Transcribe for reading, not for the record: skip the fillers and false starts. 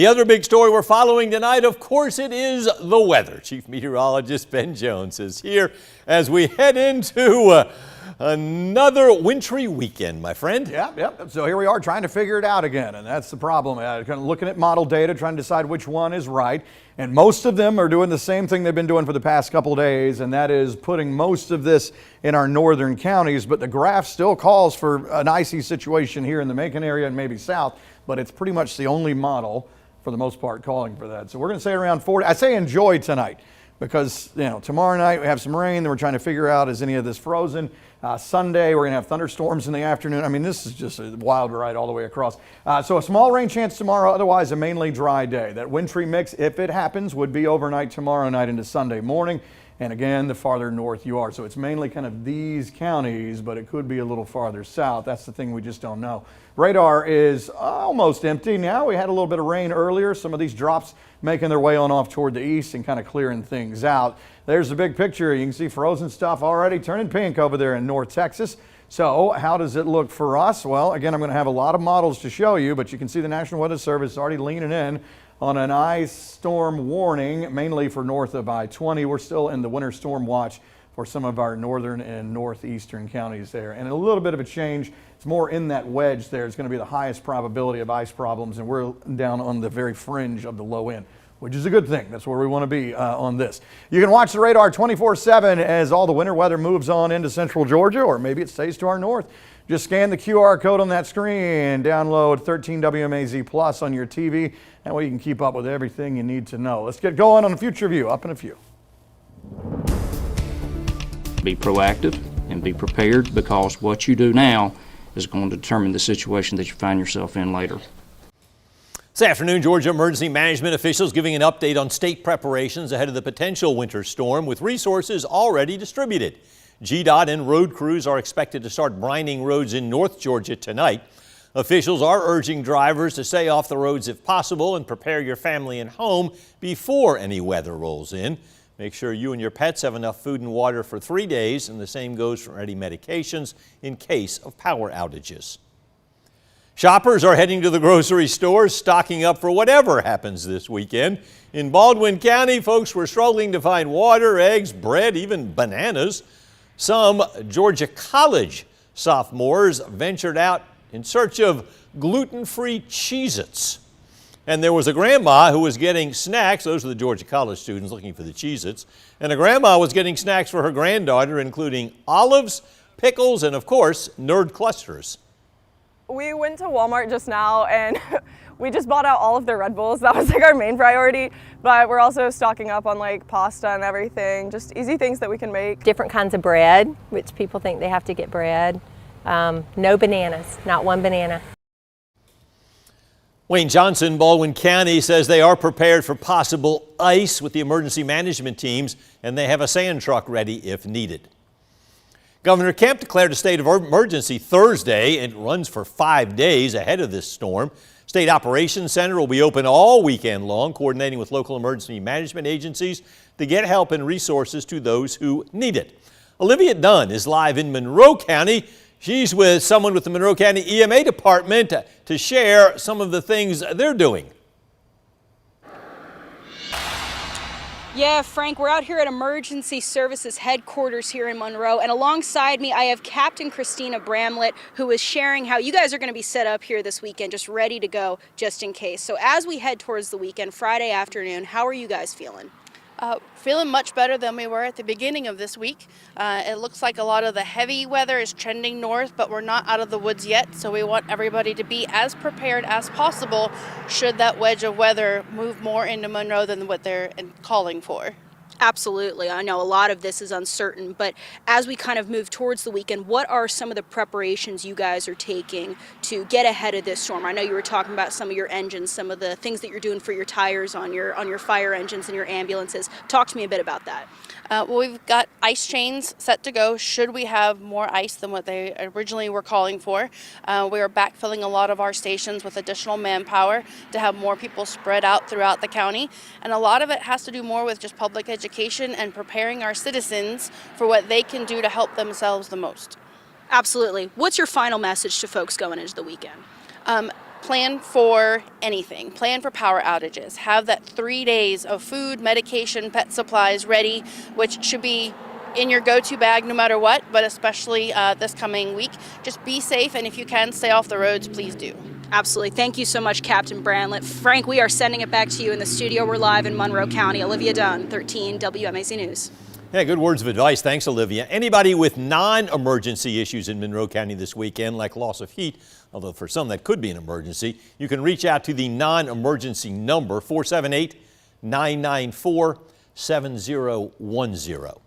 The other big story we're following tonight, of course, it is the weather. Chief Meteorologist Ben Jones is here as we head into another wintry weekend, my friend. Yep. So here we are trying to figure it out again, and that's the problem. Kind of looking at model data, trying to decide which one is right. And most of them are doing the same thing they've been doing for the past couple days, and that is putting most of this in our northern counties. But the graph still calls for an icy situation here in the Macon area and maybe south, but it's pretty much the only model for the most part calling for that. So we're going to say around 40. I say enjoy tonight because, tomorrow night we have some rain. Then we're trying to figure out, is any of this frozen? Sunday, we're going to have thunderstorms in the afternoon. I mean, this is just a wild ride all the way across. So a small rain chance tomorrow, otherwise a mainly dry day. That wintry mix, if it happens, would be overnight tomorrow night into Sunday morning. And again, the farther north you are. So it's mainly kind of these counties, but it could be a little farther south. That's the thing we just don't know. Radar is almost empty now. We had a little bit of rain earlier. Some of these drops making their way on off toward the east and kind of clearing things out. There's the big picture. You can see frozen stuff already turning pink over there in North Texas. So how does it look for us? Well, again, I'm going to have a lot of models to show you, but you can see the National Weather Service already leaning in on an ice storm warning, mainly for north of I-20. We're still in the winter storm watch for some of our northern and northeastern counties there. And a little bit of a change. It's more in that wedge there. It's going to be the highest probability of ice problems, and we're down on the very fringe of the low end, which is a good thing. That's where we want to be on this. You can watch the radar 24/7 as all the winter weather moves on into central Georgia, or maybe it stays to our north. Just scan the QR code on that screen, download 13 WMAZ Plus on your TV. That way you can keep up with everything you need to know. Let's get going on a future view up in a few. Be proactive and be prepared, because what you do now is going to determine the situation that you find yourself in later. This afternoon, Georgia emergency management officials giving an update on state preparations ahead of the potential winter storm with resources already distributed. GDOT and road crews are expected to start brining roads in North Georgia tonight. Officials are urging drivers to stay off the roads if possible and prepare your family and home before any weather rolls in. Make sure you and your pets have enough food and water for 3 days, and the same goes for any medications in case of power outages. Shoppers are heading to the grocery stores, stocking up for whatever happens this weekend. In Baldwin County, folks were struggling to find water, eggs, bread, even bananas. Some Georgia College sophomores ventured out in search of gluten-free Cheez-Its. And there was a grandma who was getting snacks. Those are the Georgia College students looking for the Cheez-Its. And a grandma was getting snacks for her granddaughter, including olives, pickles, and of course, Nerd clusters. We went to Walmart just now and we just bought out all of their Red Bulls. That was like our main priority, but we're also stocking up on like pasta and everything, just easy things that we can make. Different kinds of bread, which people think they have to get bread. No bananas, not one banana. Wayne Johnson, Baldwin County, says they are prepared for possible ice with the emergency management teams, and they have a sand truck ready if needed. Governor Kemp declared a state of emergency Thursday. It runs for 5 days ahead of this storm. State Operations Center will be open all weekend long, coordinating with local emergency management agencies to get help and resources to those who need it. Olivia Dunn is live in Monroe County. She's with someone with the Monroe County EMA department to share some of the things they're doing. Yeah, Frank, we're out here at Emergency Services headquarters here in Monroe, and alongside me I have Captain Christina Bramlett, who is sharing how you guys are going to be set up here this weekend, just ready to go just in case. So as we head towards the weekend, Friday afternoon, how are you guys feeling? Feeling much better than we were at the beginning of this week. It looks like a lot of the heavy weather is trending north, but we're not out of the woods yet, so we want everybody to be as prepared as possible should that wedge of weather move more into Monroe than what they're calling for. Absolutely. I know a lot of this is uncertain, but as we kind of move towards the weekend, what are some of the preparations you guys are taking to get ahead of this storm? I know you were talking about some of your engines, some of the things that you're doing for your tires on your fire engines and your ambulances. Talk to me a bit about that. Well, we've got ice chains set to go should we have more ice than what they originally were calling for. We are backfilling a lot of our stations with additional manpower to have more people spread out throughout the county. And a lot of it has to do more with just public education and preparing our citizens for what they can do to help themselves the most. Absolutely. What's your final message to folks going into the weekend? plan for anything. Plan for power outages. Have that 3 days of food, medication, pet supplies ready, which should be in your go-to bag no matter what, but especially this coming week. Just be safe, and if you can, stay off the roads, please do. Absolutely. Thank you so much, Captain Bramlett. Frank, we are sending it back to you in the studio. We're live in Monroe County. Olivia Dunn, 13 WMAC News. Yeah, good words of advice. Thanks, Olivia. Anybody with non-emergency issues in Monroe County this weekend, like loss of heat, although for some that could be an emergency, you can reach out to the non-emergency number, 478-994-7010.